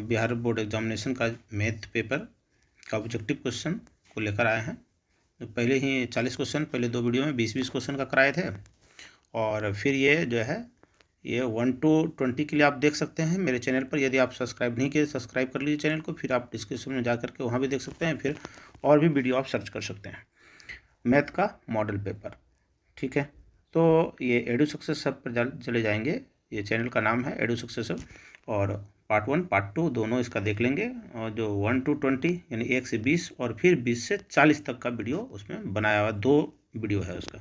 Bihar board examination का math paper का objective question को लेकर आए हैं। तो पहले ही 40 क्वेश्चन पहले 2 वीडियो में 20-20 क्वेश्चन का कराए थे, और फिर ये जो है ये 1 to 20 के लिए आप देख सकते हैं मेरे चैनल पर। यदि आप सब्सक्राइब नहीं किए सब्सक्राइब कर लीजिए चैनल को, फिर आप डिस्क्रिप्शन में जा करके वहाँ भी देख सकते हैं, फिर और भी वीडियो आप सर्च कर सकते हैं मैथ का मॉडल पेपर। ठीक है, तो ये एडू सक्सेस सब पर चले जाएंगे। ये चैनल का नाम है एडू सक्सेस, और पार्ट 1 पार्ट 2 दोनों इसका देख लेंगे। और जो 1 to 20 यानी 1 से 20 और फिर 20 से 40 तक का वीडियो उसमें बनाया हुआ 2 वीडियो है उसका।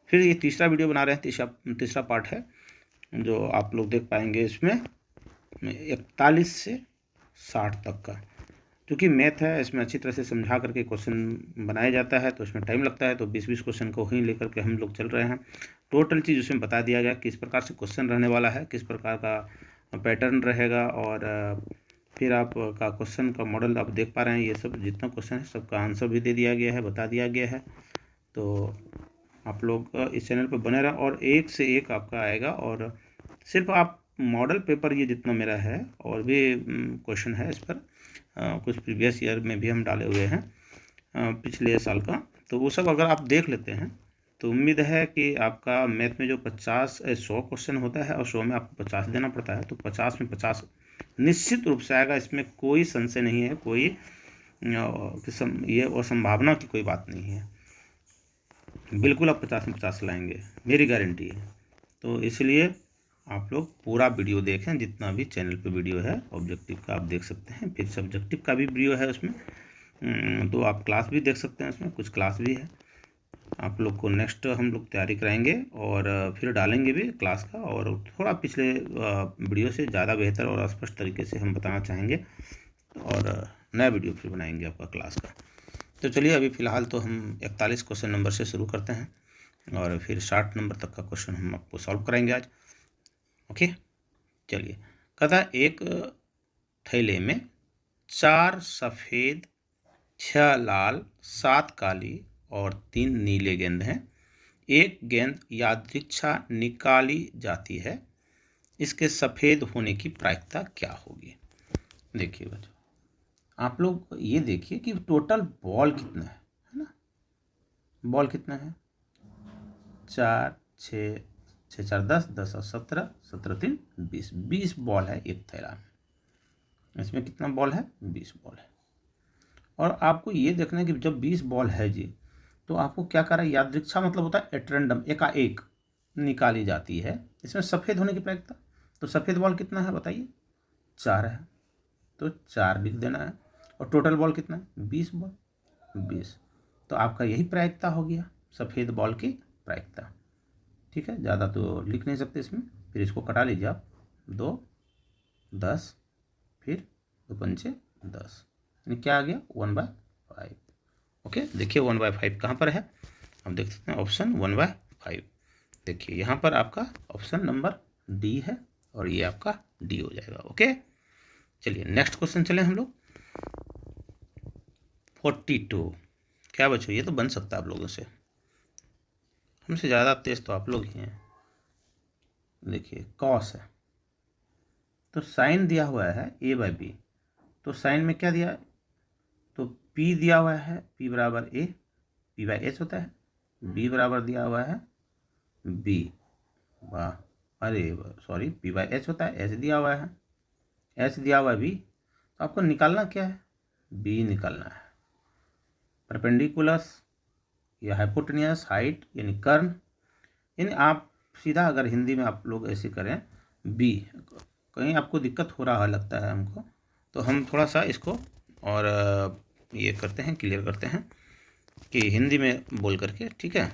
फिर ये तीसरा वीडियो बना रहे हैं, तीसरा पार्ट है जो आप लोग देख पाएंगे इसमें 41 से 60 तक का। क्योंकि मैथ है इसमें अच्छी तरह से समझा करके क्वेश्चन बनाया जाता है, तो इसमें टाइम लगता है, तो 20-20 क्वेश्चन को ही लेकर के हम लोग चल रहे हैं। टोटल चीज़ उसमें बता दिया गया किस प्रकार से क्वेश्चन रहने वाला है, किस प्रकार का पैटर्न रहेगा, और फिर आप का क्वेश्चन का मॉडल आप देख पा रहे हैं। ये सब जितना क्वेश्चन है सबका आंसर भी दे दिया गया है, बता दिया गया है। तो आप लोग इस चैनल पर बने रहें और एक से एक आपका आएगा। और सिर्फ आप मॉडल पेपर ये जितना मेरा है और भी क्वेश्चन है इस पर, कुछ प्रीवियस ईयर में भी हम डाले हुए हैं पिछले साल का, तो वो सब अगर आप देख लेते हैं तो उम्मीद है कि आपका मैथ में जो 100 क्वेश्चन होता है और 100 में आपको 50 देना पड़ता है, तो 50 में 50 निश्चित रूप से आएगा। इसमें कोई संशय नहीं है, कोई ये असंभावना की कोई बात नहीं है। बिल्कुल आप 50 में 50 लाएंगे, मेरी गारंटी है। तो इसलिए आप लोग पूरा वीडियो देखें, जितना भी चैनल पे वीडियो है ऑब्जेक्टिव का आप देख सकते हैं, फिर सब्जेक्टिव का भी वीडियो है उसमें, तो आप क्लास भी देख सकते हैं, उसमें कुछ क्लास भी है। आप लोग को नेक्स्ट हम लोग तैयारी कराएंगे और फिर डालेंगे भी क्लास का, और थोड़ा पिछले वीडियो से ज़्यादा बेहतर और स्पष्ट तरीके से हम बताना चाहेंगे, और नया वीडियो फिर बनाएंगे आपका क्लास का। तो चलिए अभी फ़िलहाल तो हम 41 क्वेश्चन नंबर से शुरू करते हैं, और फिर 60 नंबर तक का क्वेश्चन हम आपको सॉल्व कराएंगे आज। ओके, चलिए। कहता है एक थैले में 4 सफ़ेद, 6 लाल, 7 काली और 3 नीले गेंद हैं। एक गेंद यादृच्छा निकाली जाती है, इसके सफ़ेद होने की प्रायिकता क्या होगी? देखिए बच्चों, आप लोग ये देखिए कि टोटल बॉल कितना है ना? बॉल कितना है? 4 6 6 4 10 10 और 17 17 3 20 बॉल है एक थैला में। इसमें कितना बॉल है? 20 बॉल है। और आपको ये देखना है कि जब 20 बॉल है जी, तो आपको क्या कर रहा है? यादृच्छा मतलब होता है एट रैंडम, एकाएक निकाली जाती है। इसमें सफ़ेद होने की प्रायिकता, तो सफ़ेद बॉल कितना है बताइए? 4 है, तो 4 लिख देना है। और टोटल बॉल कितना है? 20 बॉल, 20। तो आपका यही प्रायिकता हो गया, सफ़ेद बॉल की प्रायिकता। ठीक है, ज़्यादा तो लिख नहीं सकते इसमें, फिर इसको कटा लीजिए आप। 2 10 फिर 2 पंचे 10, यानी क्या आ गया? 1/5। ओके, देखिए 1/5 कहाँ पर है? हम देख सकते हैं ऑप्शन 1/5। देखिए यहाँ पर आपका ऑप्शन नंबर डी है, और ये आपका डी हो जाएगा। ओके, चलिए नेक्स्ट क्वेश्चन चले हम लोग। 42। क्या बच्चों, ये तो बन सकता है आप लोगों से, हमसे ज़्यादा तेज तो आप लोग ही हैं। देखिए कॉस है, तो साइन दिया हुआ है a/b, तो साइन में क्या दिया है? तो p दिया हुआ है, p बराबर a, p/h होता है। b बराबर दिया हुआ है b, वाह, अरे सॉरी, p/h होता है, h दिया हुआ है, h दिया हुआ है b, तो आपको निकालना क्या है? b निकालना है। परपेंडिकुलस या हाइपोटेनियस, हाइट यानी कर्ण, यानी आप सीधा अगर हिंदी में आप लोग ऐसे करें बी, कहीं आपको दिक्कत हो रहा लगता है हमको, तो हम थोड़ा सा इसको और ये करते हैं, क्लियर करते हैं कि हिंदी में बोल करके। ठीक है,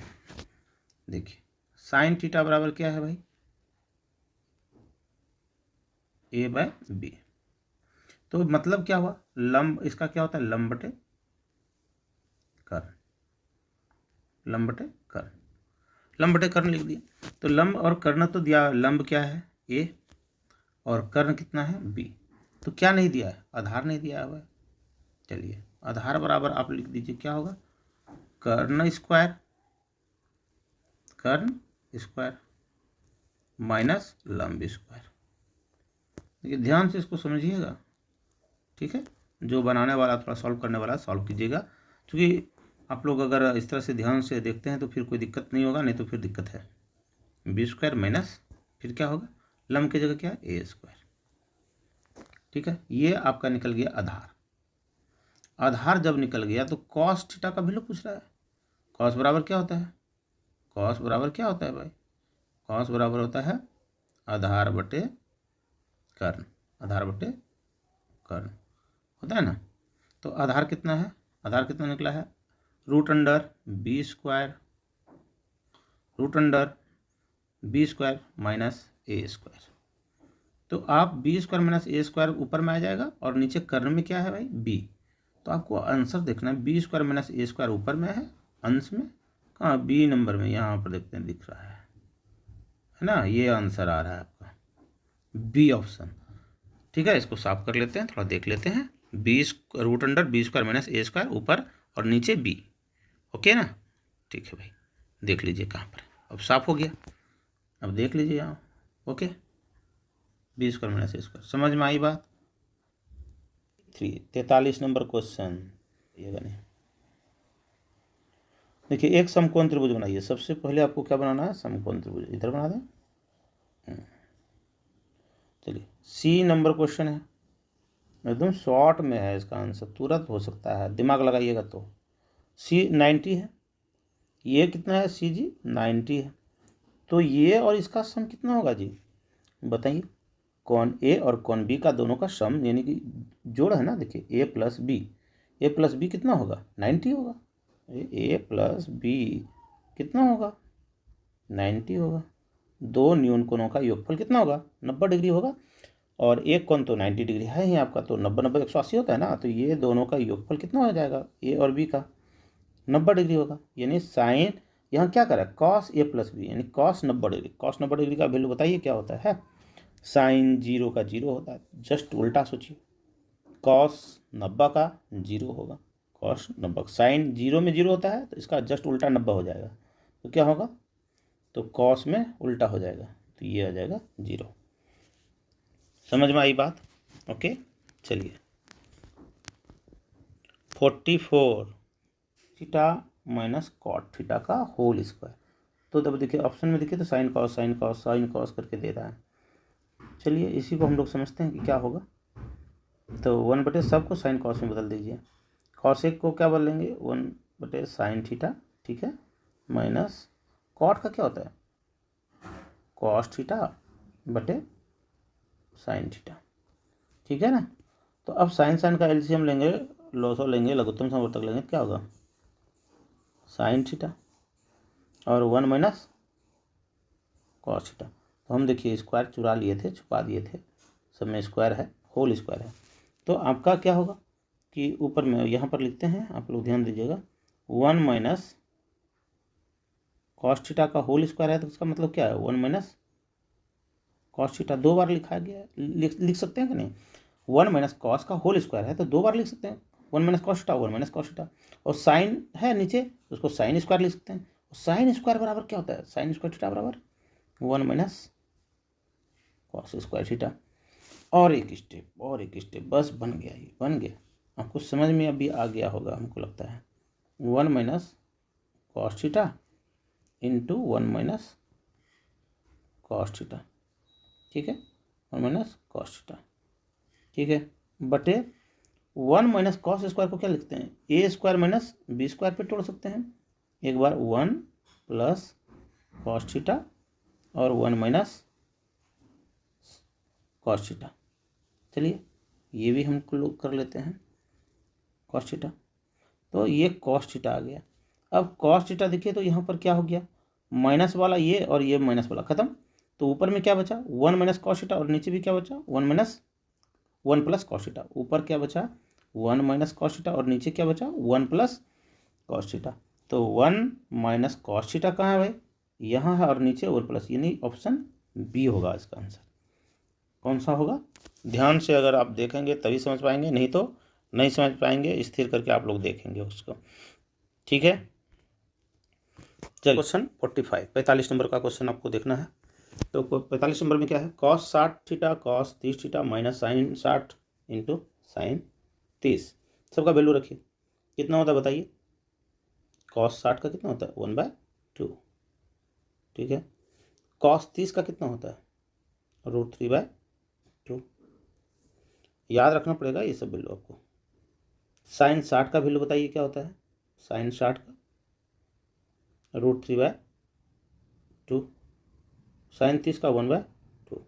देखिए साइन थीटा बराबर क्या है भाई? a/b। तो मतलब क्या हुआ? लंब, इसका क्या होता है? लंब बटे कर्ण, लंब बटे कर्ण, लंब बटे कर्ण लिख दिया। तो लंब और कर्ण तो दिया, लंब क्या है? a, और कर्ण कितना है? b। तो क्या नहीं दिया है? आधार नहीं दिया हुआ है। चलिए आधार बराबर आप लिख दीजिए, क्या होगा? कर्ण स्क्वायर, कर्ण स्क्वायर माइनस लंब स्क्वायर। देखिए ध्यान से इसको समझिएगा, ठीक है, जो बनाने वाला थोड़ा सॉल्व करने वाला सॉल्व कीजिएगा, क्योंकि आप लोग अगर इस तरह से ध्यान से देखते हैं तो फिर कोई दिक्कत नहीं होगा, नहीं तो फिर दिक्कत है। बी स्क्वायर माइनस फिर क्या होगा, लम्ब की जगह क्या है, ए स्क्वायर। ठीक है, ये आपका निकल गया आधार। आधार जब निकल गया तो कॉस थीटा का वैल्यू पूछ रहा है। कॉस बराबर क्या होता है, कॉस बराबर क्या होता है भाई, कॉस बराबर होता है आधार बटे कर्ण, आधार बटे कर्ण होता है ना। तो आधार कितना है, आधार कितना निकला है, root under B square, root under B square minus A square. तो आप B square minus A square ऊपर में आ जाएगा और नीचे कर्ण में क्या है भाई, बी। तो आपको आंसर देखना है, B square minus A square ऊपर में है, अंश में कहाँ, बी नंबर में, यहाँ पर देखते हैं दिख रहा है ना, ये आंसर आ रहा है आपका बी ऑप्शन। ठीक है, इसको साफ कर लेते हैं, थोड़ा देख लेते हैं। B root under B square minus A square ऊपर और नीचे बी, ओके ना। ठीक है भाई, देख लीजिए कहाँ पर, अब साफ हो गया, अब देख लीजिए यहाँ, okay. B square minus A square, समझ में आई बात। 43 नंबर क्वेश्चन, ये बने। देखिए, एक समकोण त्रिभुज बनाइए। सबसे पहले आपको क्या बनाना है, समकोण त्रिभुज, इधर बना दें। चलिए, सी नंबर क्वेश्चन है, एकदम शॉर्ट में है, इसका आंसर तुरंत हो सकता है, दिमाग लगाइएगा तो। सी 90 है, ये कितना है, सी जी 90 है, तो ये और इसका सम कितना होगा जी, बताइए। कौन ए और कौन बी का दोनों का सम यानी कि जोड़ है ना, देखिए ए प्लस बी कितना होगा, 90 होगा। ए प्लस बी कितना होगा, 90 होगा। दो न्यून कोणों का योगफल कितना होगा, 90 डिग्री होगा, और एक कोण तो 90 डिग्री है ही आपका, तो 90 180 होता है ना, तो ये दोनों का योगफल कितना हो जाएगा, ए और बी का 90 डिग्री होगा। यानी साइन यहाँ क्या करा, कॉस ए प्लस बी, यानी कॉस 90 डिग्री, कॉस 90 डिग्री का वैल्यू बताइए क्या होता है, साइन 0 का 0 होता है, जस्ट उल्टा सोचिए, कॉस 90 का 0 होगा, कॉस 90, साइन 0 में 0 होता है, तो इसका जस्ट उल्टा 90 हो जाएगा, तो क्या होगा, तो कॉस में उल्टा हो जाएगा, तो ये आ जाएगा 0। समझ में आई बात, ओके। चलिए, 44 थीटा माइनस कॉट थीटा का होल स्क्वायर। तो तब देखिए ऑप्शन में देखिए, तो साइन कॉस करके दे रहा है। चलिए, इसी को हम लोग समझते हैं कि क्या होगा, तो 1 बटे सब को साइन कॉस में बदल दीजिए। कॉस एक को क्या बोलेंगे, 1 बटे साइन थीटा, ठीक है, माइनस कॉट का क्या होता है, कॉस थीटा बटे साइन थीटा, ठीक है ना। तो अब साइन का एलसीएम लेंगे, लॉसो लेंगे, लघुत्तम समवर्तक लेंगे, क्या होगा, साइन थीटा और 1 माइनस कॉस थीटा। तो हम देखिए स्क्वायर चुरा लिए थे, छुपा दिए थे, सब में स्क्वायर है, होल स्क्वायर है, तो आपका क्या होगा कि ऊपर में यहाँ पर लिखते हैं, आप लोग ध्यान दीजिएगा, 1 माइनस कॉस थीटा का होल स्क्वायर है, तो इसका मतलब क्या है, 1 माइनस कॉस थीटा, 2 बार लिखा गया, लिख सकते हैं कि नहीं, 1 माइनस कॉस का होल स्क्वायर है तो 2 बार लिख सकते हैं, 1 minus cos theta, 1 minus cos theta, और साइन है नीचे, उसको साइन स्क्वायर लिख सकते हैं। साइन स्क्वायर बराबर क्या होता है, साइन स्क्वायर थीटा बराबर 1 माइनस कॉस स्क्वायर थीटा। और एक स्टेप बस, बन गया, ये बन गया, आपको समझ में अभी आ गया होगा हमको लगता है। 1 minus cos theta into 1 minus cos theta, ठीक है, 1 माइनस कॉस थीटा, ठीक है, बटे 1 माइनस कॉस स्क्वायर को क्या लिखते हैं, ए स्क्वायर माइनस बी स्क्वायर पे तोड़ सकते हैं, एक बार 1 प्लस कॉस थीटा और 1 माइनस कॉस थीटा। चलिए, ये भी हम लोग कर लेते हैं, कॉस थीटा, तो ये कॉस थीटा आ गया। अब कॉस थीटा देखिए, तो यहाँ पर क्या हो गया, माइनस वाला ये और ये माइनस वाला खत्म, तो ऊपर में क्या बचा, 1 माइनस कॉस थीटा, और नीचे भी क्या बचा, 1 प्लस कॉस थीटा, ऊपर क्या बचा, 1 माइनस कॉस थीटा, और नीचे क्या बचा, 1 प्लस कॉस थीटा। तो 1 माइनस कॉस थीटा कहाँ है भाई, यहाँ है, और नीचे 1 प्लस, यानी ऑप्शन बी होगा इसका आंसर। कौन सा होगा, ध्यान से अगर आप देखेंगे तभी समझ पाएंगे, नहीं तो नहीं समझ पाएंगे, स्थिर करके आप लोग देखेंगे उसको, ठीक है। चलिए, क्वेश्चन 45 नंबर का क्वेश्चन आपको देखना है। तो 45 नंबर में क्या है, cos 60 theta cos 30 theta minus sine 60 into sine 30, सबका वैल्यू रखिए। कितना होता है बताइए? कॉस 60 का कितना होता है? 1/2। ठीक है। कॉस 30 का कितना होता है? √3/2। याद रखना पड़ेगा ये सब वैल्यू आपको। साइन 60 का वैल्यू बताइए क्या होता है? साइन 60 का √3/2। साइन 30 का 1/2।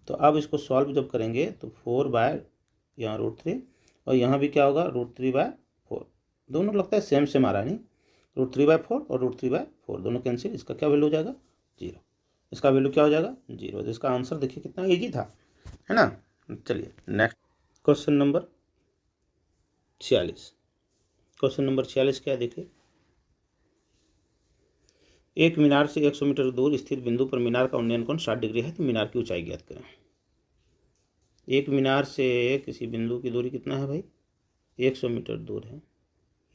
तो अब इसको सॉल्व जब करेंगे तो 4 यहाँ √3 और यहाँ भी क्या होगा? √3/4। दोनों लगता है सेम सेम आ रहा है, नहीं? √3/4 और √3/4 दोनों कैंसिल। इसका क्या वैल्यू हो जाएगा? 0। इसका वैल्यू क्या हो जाएगा? 0। तो इसका आंसर देखिए कितना ईजी था, है ना? चलिए next question number 46। Question number 46 क्या देखिए। एक मीनार से 100 मीटर दूर स्थित बिंदु पर मीनार का उन्नयन कोण 60 डिग्री है, तो मीनार की ऊंचाई ज्ञात करें। एक मीनार से किसी बिंदु की दूरी कितना है भाई? 100 मीटर दूर है।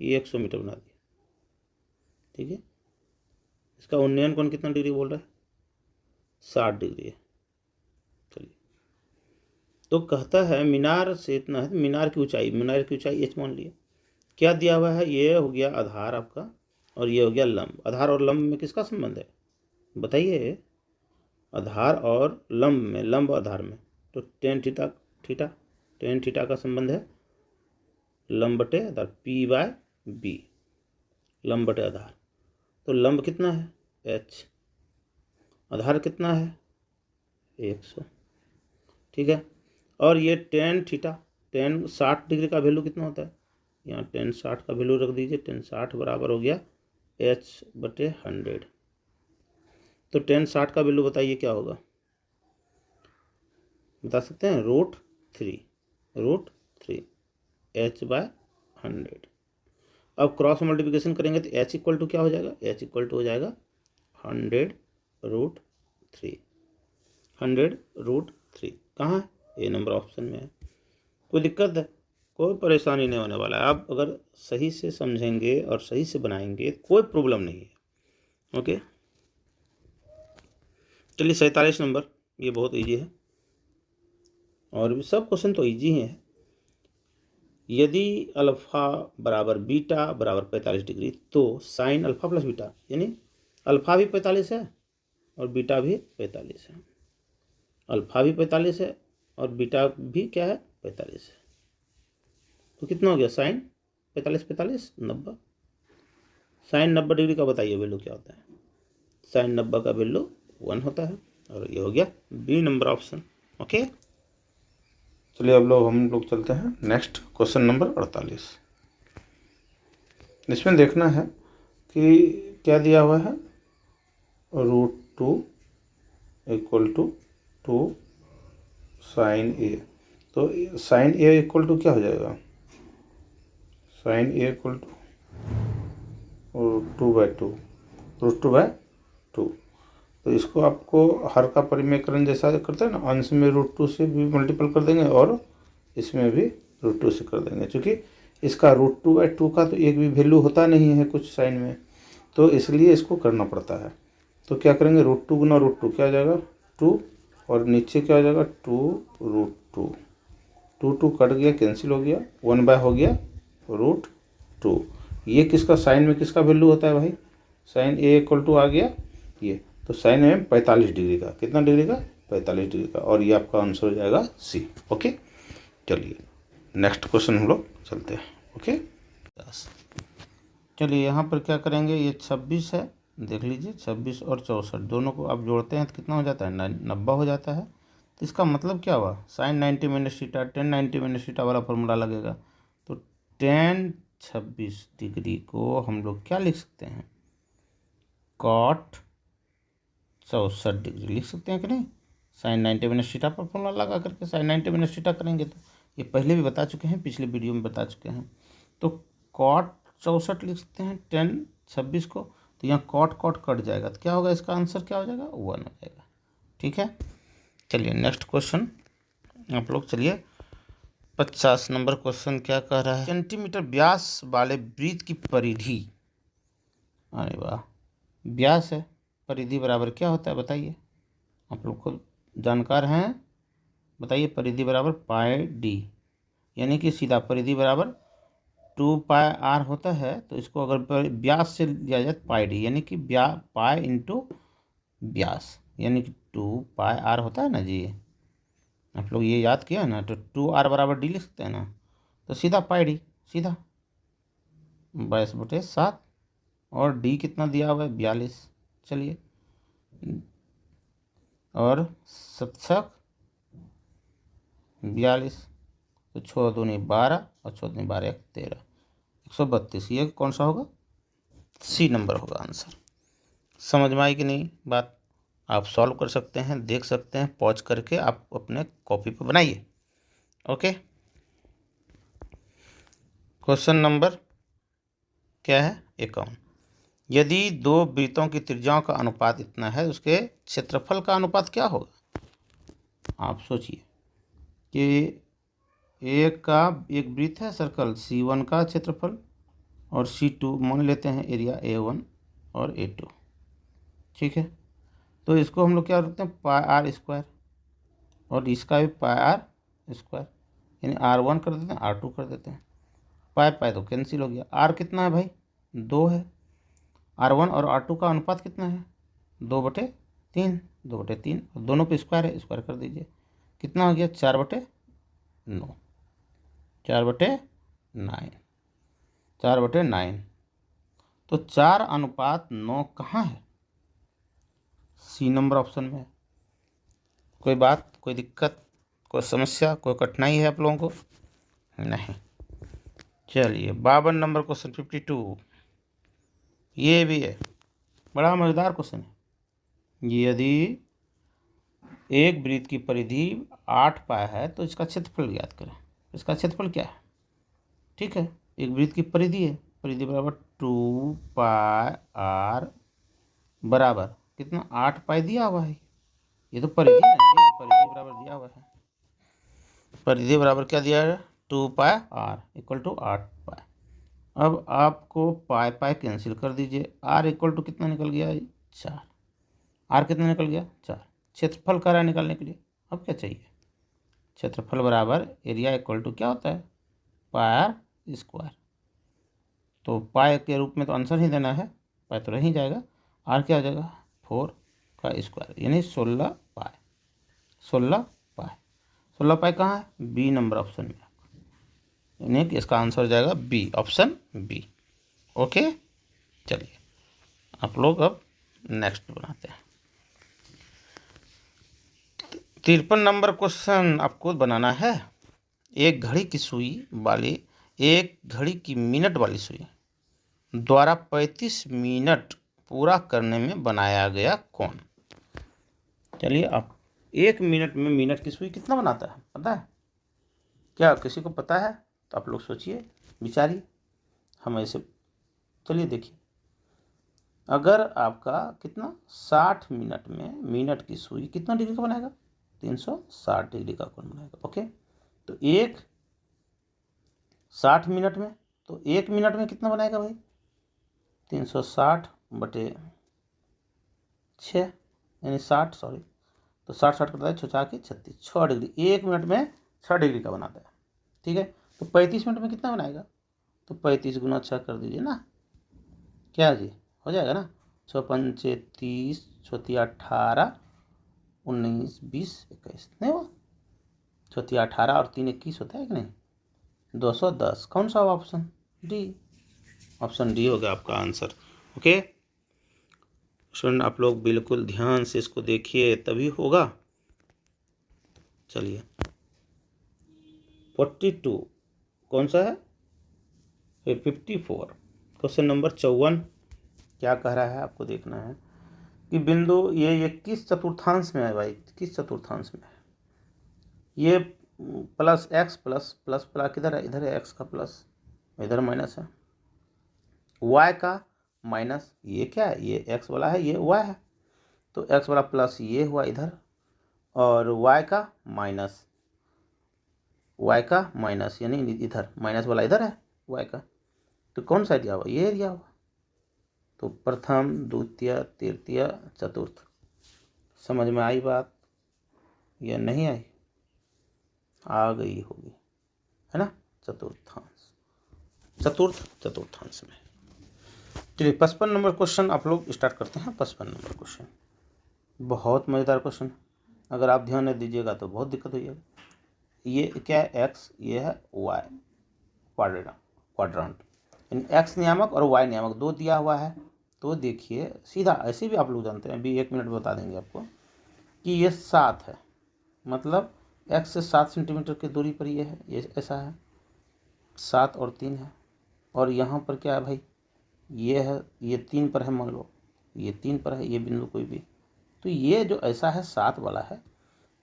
ये 100 मीटर बना दिया, ठीक है। इसका उन्नयन कोण कितना डिग्री बोल रहा है? 60 डिग्री है। चलिए, तो कहता है मीनार से इतना है, तो मीनार की ऊंचाई h मान लिया। क्या दिया हुआ है? ये हो गया आधार आपका और ये हो गया लंब। आधार और लंब में किसका संबंध है बताइए? आधार और लंब में, लंब आधार में तो टेन थीटा का संबंध है लंब बटे आधार, P/B, लंब बटे आधार। तो लंब कितना है? h, आधार कितना है? 100, ठीक है। और ये टेन 60 डिग्री का वैल्यू कितना होता है? यहाँ टेन 60 का वैल्यू रख दीजिए। टेन 60 बराबर हो गया h/100। तो टेन 60 का वैल्यू बताइए क्या होगा? बता सकते हैं? √3 h/100। अब क्रॉस मल्टीप्लिकेशन करेंगे तो h इक्वल टू क्या हो जाएगा? h इक्वल टू हो जाएगा 100√3। 100√3 कहाँ है? ये नंबर ऑप्शन में है। कोई दिक्कत है? कोई परेशानी नहीं होने वाला है। आप अगर सही से समझेंगे और सही से बनाएंगे कोई प्रॉब्लम नहीं है। ओके, चलिए 47 नंबर, ये बहुत इजी है और भी सब क्वेश्चन तो इजी ही है। यदि अल्फा बराबर बीटा बराबर 45 डिग्री तो साइन अल्फा प्लस बीटा, यानी अल्फा भी 45 है और बीटा भी 45 है। अल्फा भी 45 है और बीटा भी क्या है? 45 है। तो कितना हो गया? साइन 45 90। साइन 90 डिग्री का बताइए वैल्यू क्या होता है? साइन 90 का वैल्यू 1 होता है और ये हो गया बी नंबर ऑप्शन। ओके, चलिए अब हम लोग चलते हैं नेक्स्ट क्वेश्चन नंबर 48। इसमें देखना है कि क्या दिया हुआ है? √2 इक्वल टू 2 साइन ए। तो साइन ए इक्वल टू क्या हो जाएगा? Sine A equal to √2/2। तो इसको आपको हर का परिमेयकरण जैसा करते हैं ना, अंश में √2 से भी मल्टीपल कर देंगे और इसमें भी √2 से कर देंगे। क्योंकि इसका √2/2 का तो एक भी वैल्यू होता नहीं है कुछ साइन में, तो इसलिए इसको करना पड़ता है। तो क्या करेंगे? √2 गुना √2 क्या हो जाएगा? 2 और नीचे क्या हो जाएगा? 2√2। 2 कट गया, कैंसिल हो गया, 1/, हो गया √2। ये किसका साइन में किसका वैल्यू होता है भाई? साइन ए इक्वल टू आ गया ये, तो साइन में 45 डिग्री का, कितना डिग्री का? 45 डिग्री का, और ये आपका आंसर हो जाएगा सी। ओके, चलिए नेक्स्ट क्वेश्चन हम लोग चलते हैं। ओके, चलिए यहाँ पर क्या करेंगे? ये 26 है, देख लीजिए 26 और 64 दोनों को आप जोड़ते हैं तो कितना हो जाता है? 90 हो जाता है। तो इसका मतलब क्या हुआ? Sine 90 minus theta, tan 90 minus theta वाला फॉर्मूला लगेगा। तो टेन 26 डिग्री को हम लोग क्या लिख सकते हैं? कॉट 64 डिग्री लिख सकते हैं कि नहीं? साइन 90 माइनस थीटा पर फॉर्मूला लगा करके साइन 90 माइनस थीटा करेंगे तो ये पहले भी बता चुके हैं, पिछले वीडियो में बता चुके हैं। तो कॉट 64 लिख सकते हैं टेन 26 को, तो यहाँ कॉट कट जाएगा तो क्या होगा? इसका आंसर क्या हो जाएगा? 1 हो जाएगा। ठीक है, चलिए नेक्स्ट क्वेश्चन आप लोग। चलिए 50 नंबर क्वेश्चन क्या कह रहा है? सेंटीमीटर व्यास वाले वृत्त की परिधि, अरे वाह, व्यास है, परिधि बराबर क्या होता है बताइए? आप लोग को जानकार हैं, बताइए। परिधि बराबर πd, यानी कि सीधा परिधि बराबर 2πr होता है, तो इसको अगर व्यास से लिया जाए पाई डी, यानी कि पाई इंटू व्यास, यानी कि 2πr होता है ना जी। आप लोग ये याद किया ना, तो 2r बराबर डी लिख सकते हैं ना, तो सीधा पाई डी, सीधा 22/7, और डी कितना दिया हुआ है 42। चलिए, और शतक 42, तो 6 दूनी 12 और 6 दूनी 12 13, 132। ये कौन सा होगा? सी नंबर होगा आंसर। समझ में आई कि नहीं बात? आप सॉल्व कर सकते हैं, देख सकते हैं, पॉज करके आप अपने कॉपी पर बनाइए। ओके, क्वेश्चन नंबर क्या है? 51। यदि दो वृत्तों की त्रिज्याओं का अनुपात इतना है, उसके क्षेत्रफल का अनुपात क्या होगा? आप सोचिए कि एक वृत्त है सर्कल, C1 का क्षेत्रफल और C2 मान लेते हैं एरिया A1 और A2, ठीक है। तो इसको हम लोग क्या रखते हैं, πr², और इसका भी πr², यानी R1 कर देते हैं, R2 कर देते हैं। पाई तो कैंसिल हो गया। R कितना है भाई? 2 है। R1 और R2 का अनुपात कितना है? 2/3, 2/3, और दोनों पे स्क्वायर है, स्क्वायर कर दीजिए। कितना हो गया? 4/9, 4/9, 4/9। तो 4:9 कहाँ है? सी नंबर ऑप्शन में है। कोई बात, कोई दिक्कत, कोई समस्या, कोई कठिनाई है आप लोगों को? नहीं। चलिए, 52 नंबर क्वेश्चन 52, ये भी है बड़ा मज़ेदार क्वेश्चन है। यदि एक वृत्त की परिधि 8 पाई है तो इसका क्षेत्रफल ज्ञात करें। इसका क्षेत्रफल क्या है? ठीक है, एक वृत्त की परिधि है, परिधि बराबर 2πr बराबर कितना? 8 पाई दिया हुआ है। ये तो परिधि है, परिधि बराबर दिया हुआ है। परिधि बराबर क्या दिया है? 2πr इक्वल टू 8 पाई। अब आपको पाई कैंसिल कर दीजिए। r इक्वल टू कितना निकल गया? 4। r कितना निकल गया? 4। क्षेत्रफल कर रहा है निकालने के लिए। अब क्या चाहिए? क्षेत्रफल बराबर एरिया इक्वल टू क्या होता है? πr²। तो पाई के रूप में तो आंसर ही देना है, पाई तो रह ही जाएगा। r क्या हो जाएगा? 4 का स्क्वायर, यानी 16 पाई। 16 पाई कहाँ है? बी नंबर ऑप्शन में, यानी कि इसका आंसर हो जाएगा बी, ऑप्शन बी। ओके, चलिए आप लोग अब नेक्स्ट बनाते हैं। 53 नंबर क्वेश्चन आपको बनाना है। एक घड़ी की सुई वाली, एक घड़ी की मिनट वाली सुई द्वारा 35 मिनट पूरा करने में बनाया गया कौन? चलिए, आप 1 मिनट में मिनट की सुई कितना बनाता है पता है? क्या किसी को पता है? तो आप लोग सोचिए, विचारिए। हम ऐसे, चलिए देखिए, अगर आपका कितना 60 मिनट में मिनट की सुई कितना डिग्री का बनाएगा? 360 डिग्री का कोण बनाएगा। ओके, तो 60 मिनट में, तो 1 मिनट में कितना बनाएगा भाई? 360/6, यानी 60, सॉरी, तो 60 करता है 6×4 = 36, 6 डिग्री। 1 मिनट में 6 डिग्री का बनाता है, ठीक है। तो 35 मिनट में कितना बनाएगा? तो 35 × 6 कर दीजिए ना, क्या जी हो जाएगा ना? 6×5 = 30, 6×3 = 18, 19, 20, 21, नहीं हुआ? 6×3 = 18 और 3 = 21 होता है कि नहीं? 210। कौन सा ऑप्शन? डी, ऑप्शन डी हो गया आपका आंसर। ओके स्टूडेंट, आप लोग बिल्कुल ध्यान से इसको देखिए, तभी होगा। चलिए, 42 कौन सा है? 54 क्वेश्चन नंबर 54 क्या कह रहा है आपको देखना है कि बिंदु ये किस चतुर्थांश में है भाई? किस चतुर्थांश में है? ये plus x plus plus plus किधर है? इधर है एक्स का प्लस, इधर माइनस है। वाई का माइनस, ये क्या है? ये एक्स वाला है, ये वाई है, तो एक्स वाला प्लस ये हुआ इधर, और वाई का माइनस, यानी इधर माइनस वाला इधर है वाई का। तो कौन सा दिया हुआ? ये दिया हुआ। तो प्रथम, द्वितीय, तृतीय, चतुर्थ। समझ में आई बात या नहीं आई? आ गई होगी, है ना, चतुर्थांश में। चलिए 55 नंबर क्वेश्चन आप लोग स्टार्ट करते हैं। 55 नंबर क्वेश्चन बहुत मज़ेदार क्वेश्चन है, अगर आप ध्यान नहीं दीजिएगा तो बहुत दिक्कत हो जाएगी। ये क्या है, एक्स, ये है वाई क्वाड्रेंट, यानी एक्स नियामक और वाई नियामक दो दिया हुआ है। तो देखिए सीधा ऐसे भी आप लोग जानते हैं, अभी 1 मिनट में बता देंगे आपको कि ये 7 है, मतलब एक्स से 7 सेंटीमीटर की दूरी पर ये है, ये ऐसा है, 7 और 3 है। और यहाँ पर क्या है भाई, ये है, ये 3 पर है, मान लो ये 3 पर है, ये बिंदु कोई भी, तो ये जो ऐसा है 7 वाला है।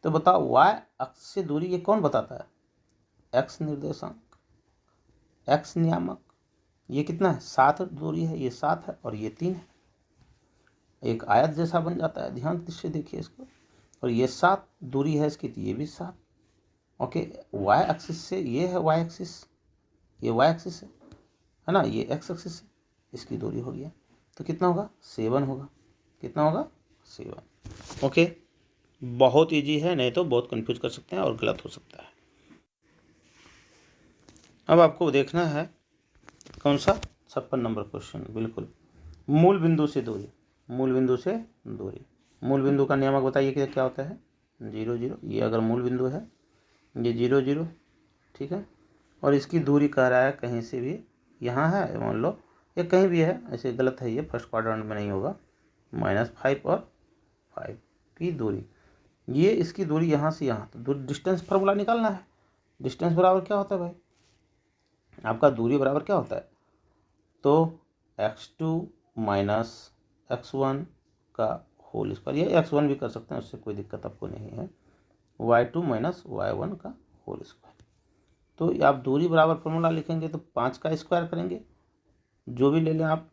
तो बताओ वाई अक्ष से दूरी ये कौन बताता है, एक्स निर्देशांक, एक्स नियामक, ये कितना है 7 दूरी है, ये 7 है और ये 3 है, एक आयत जैसा बन जाता है। ध्यान से देखिए इसको, और ये 7 दूरी है इसकी, तो ये भी 7। ओके, वाई एक्सिस से ये है वाई एक्सिस, ये वाई एक्सिस है ना, ये एक्स एक्सिस है, इसकी दूरी हो गया, तो कितना होगा 7 होगा, कितना होगा 7। ओके, बहुत इजी है, नहीं तो बहुत कंफ्यूज कर सकते हैं और गलत हो सकता है। अब आपको देखना है कौन सा, 56 नंबर क्वेश्चन, बिल्कुल मूल बिंदु से दूरी, मूल बिंदु से दूरी, मूल बिंदु का नियामक बताइए कि क्या होता है, 0 0। ये अगर मूल बिंदु है, ये 0 0, ठीक है, और इसकी दूरी कह रहा है कहीं से भी, यहाँ है मान लो, ये कहीं भी है, ऐसे गलत है, ये फर्स्ट क्वाड्रेंट में नहीं होगा, -5 और 5 की दूरी, ये इसकी दूरी यहाँ से यहाँ, तो डिस्टेंस फार्मूला निकालना है। डिस्टेंस बराबर क्या होता है भाई, आपका दूरी बराबर क्या होता है, तो x2 माइनस x1 का होल स्क्वायर, या x1 भी कर सकते हैं, उससे कोई दिक्कत आपको नहीं है, y2 माइनस y1 का होल स्क्वायर। तो आप दूरी बराबर फॉर्मूला लिखेंगे तो 5 का स्क्वायर करेंगे, जो भी ले लें आप,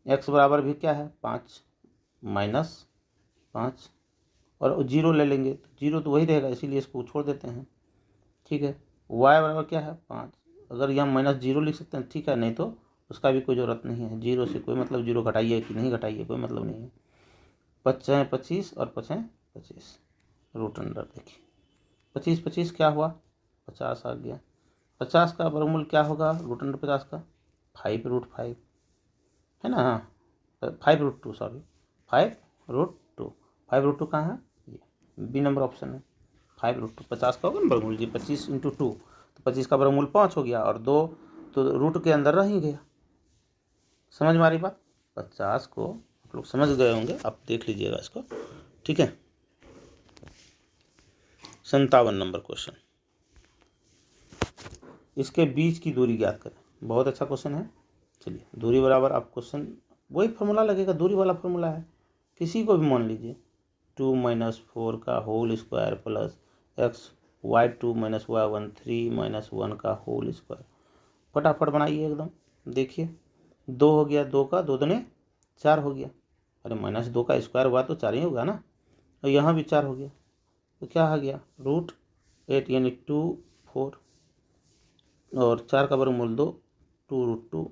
x बराबर भी क्या है 5 माइनस 5, और 0 ले लेंगे तो 0 तो वही रहेगा, इसीलिए इसको छोड़ देते हैं, ठीक है। y बराबर क्या है 5, अगर यहाँ -0 लिख सकते हैं, ठीक है, नहीं तो उसका भी कोई ज़रूरत नहीं है, 0 से कोई मतलब, 0 घटाइए कि नहीं घटाइए कोई मतलब नहीं है। 5 है 25 और 5 है 25, रूट अंडर, देखिए 25 25 क्या हुआ 50 आ गया। 50 का वर्गमूल क्या होगा रूट अंडर 50 का, 5√5 है ना, हाँ 5√2, सॉरी 5√2, 5√2 कहाँ है, ये बी नंबर ऑप्शन है, 5√2, 50 का होगा ना वर्गमूल जी, 25 × 2, तो 25 का वर्गमूल 5 हो गया, और 2 तो रूट के अंदर रह ही गया। समझ में आ रही बात, 50 को आप लोग समझ गए होंगे, आप देख लीजिएगा इसको, ठीक है। 57 नंबर क्वेश्चन, इसके बीच की दूरी ज्ञात करें, बहुत अच्छा क्वेश्चन है। चलिए दूरी बराबर, आप क्वेश्चन वही फार्मूला लगेगा, दूरी वाला फार्मूला है, किसी को भी मान लीजिए, 2 - 4 का whole square plus x y2 - y1 3 - 1 का होल स्क्वायर, फटाफट बनाइए एकदम, देखिए 2 हो गया, 2 का 2 दूने 4 हो गया, अरे -2 का स्क्वायर हुआ तो 4 ही होगा ना, और यहाँ भी 4 हो गया, तो क्या आ गया √8 यानी 2 4, और 4 का वर्गमूल 2, 2√2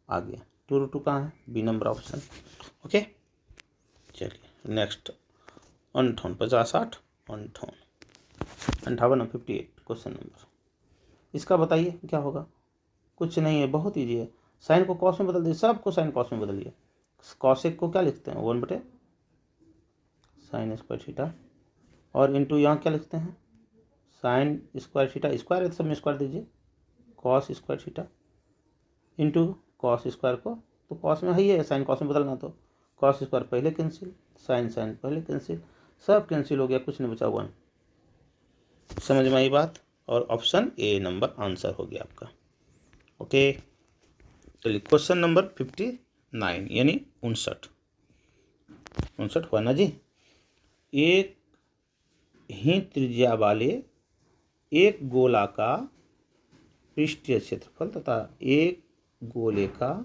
आ गया, 2√2 कहाँ है, बी नंबर ऑप्शन। ओके, चलिए नेक्स्ट 58 50 60 58 58 क्वेश्चन नंबर, इसका बताइए क्या होगा, कुछ नहीं है, बहुत ईजी है, साइन को कॉस में बदल दिए, सबको साइन कॉस में बदलिए। कॉसेक को क्या लिखते हैं 1/sin² थीटा, और इंटू यहाँ क्या लिखते हैं sin² थीटा, स्क्वायर है सब में स्क्वायर दीजिए, cos² थीटा इंटू cos² को, तो cos में है ही है, साइन कॉस में बदलना, तो cos² पहले कैंसिल, साइन पहले कैंसिल, सब कैंसिल हो गया, कुछ नहीं बचा 1। समझ में आई बात, और ऑप्शन ए नंबर आंसर हो गया आपका। ओके, चलिए क्वेश्चन नंबर 59 यानी 59 हुआ ना जी। एक ही त्रिज्या वाले एक गोला का पृष्ठीय क्षेत्रफल तथा एक गोले का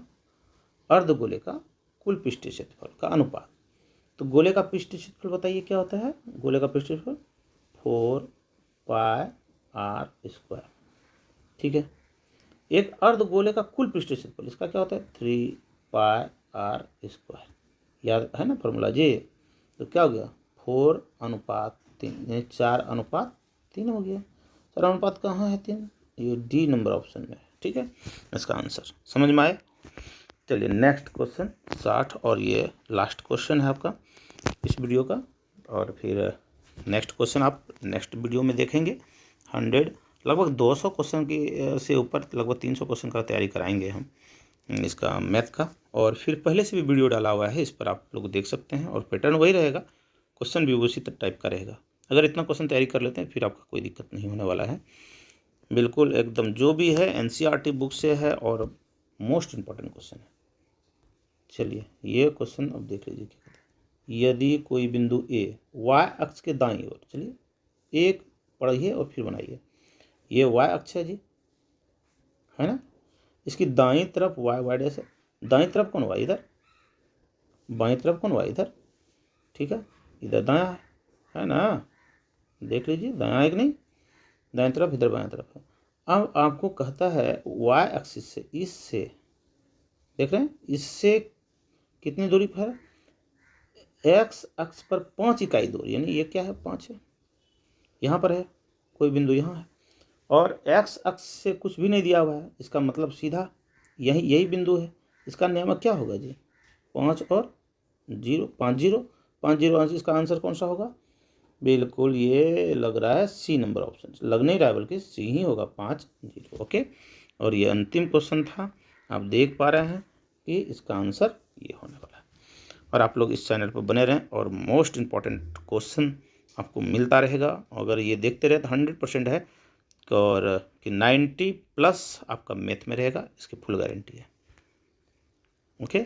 अर्धगोले का कुल पृष्ठीय क्षेत्रफल का अनुपात। तो गोले का पृष्ठीय क्षेत्रफल बताइए क्या होता है, गोले का पृष्ठीय क्षेत्रफल 4πr², ठीक है। एक अर्धगोले का कुल पृष्ठीय क्षेत्रफल, इसका क्या होता है 3πr², याद है ना फॉर्मूला जी, तो क्या हो गया 4:3 यानी 4:3 हो गया। 4 अनुपात कहाँ है 3, ये डी नंबर ऑप्शन में है, ठीक है इसका आंसर। समझ में आए? चलिए नेक्स्ट क्वेश्चन 60 और ये लास्ट क्वेश्चन है आपका इस वीडियो का, और फिर नेक्स्ट क्वेश्चन आप नेक्स्ट वीडियो में देखेंगे। 100 लगभग 200 क्वेश्चन की से ऊपर लगभग 300 क्वेश्चन का तैयारी कराएंगे हम इसका मैथ का, और फिर पहले से भी वीडियो डाला हुआ है, इस पर आप लोग देख सकते हैं, और पैटर्न वही रहेगा, क्वेश्चन भी उसी टाइप का रहेगा। अगर इतना क्वेश्चन तैयारी कर लेते हैं फिर आपका कोई दिक्कत नहीं होने वाला है, बिल्कुल एकदम जो भी है एनसीईआरटी बुक से है और मोस्ट इम्पॉर्टेंट क्वेश्चन है। चलिए ये क्वेश्चन अब देख लीजिए क्या कहते हैं। यदि कोई बिंदु ए वाई अक्ष के दाईं ओर, चलिए एक पढ़िए और फिर बनाइए, ये वाई अक्ष है जी, है ना, इसकी दाईं तरफ वाई वाई डैश है, दाईं तरफ कौन वाई इधर, बाईं तरफ कौन वाई इधर, ठीक है, इधर दायां है ना, देख लीजिए दायां है कि नहीं, दाएं तरफ इधर बाएं तरफ है। अब आपको कहता है वाई एक्सिस से, इससे देख रहे हैं, इससे कितनी दूरी पर है, एक्स अक्ष पर 5 इकाई दूरी, यानी ये क्या है 5 है, यहाँ पर है कोई बिंदु यहाँ है, और एक्स अक्ष से कुछ भी नहीं दिया हुआ है, इसका मतलब सीधा यही बिंदु है, इसका नियामक क्या होगा जी 5 और 0, 5 0 इसका आंसर कौन सा होगा, बिल्कुल ये लग रहा है सी नंबर ऑप्शन, लग नहीं रहा है बल्कि सी ही होगा 5 0। ओके, और ये अंतिम क्वेश्चन था, आप देख पा रहे हैं कि इसका आंसर ये होने वाला है। और आप लोग इस चैनल पर बने रहें और मोस्ट इम्पॉर्टेंट क्वेश्चन आपको मिलता रहेगा, अगर ये देखते रहे तो 100% है, और कि 90+ आपका मैथ में रहेगा, इसकी फुल गारंटी है। ओके।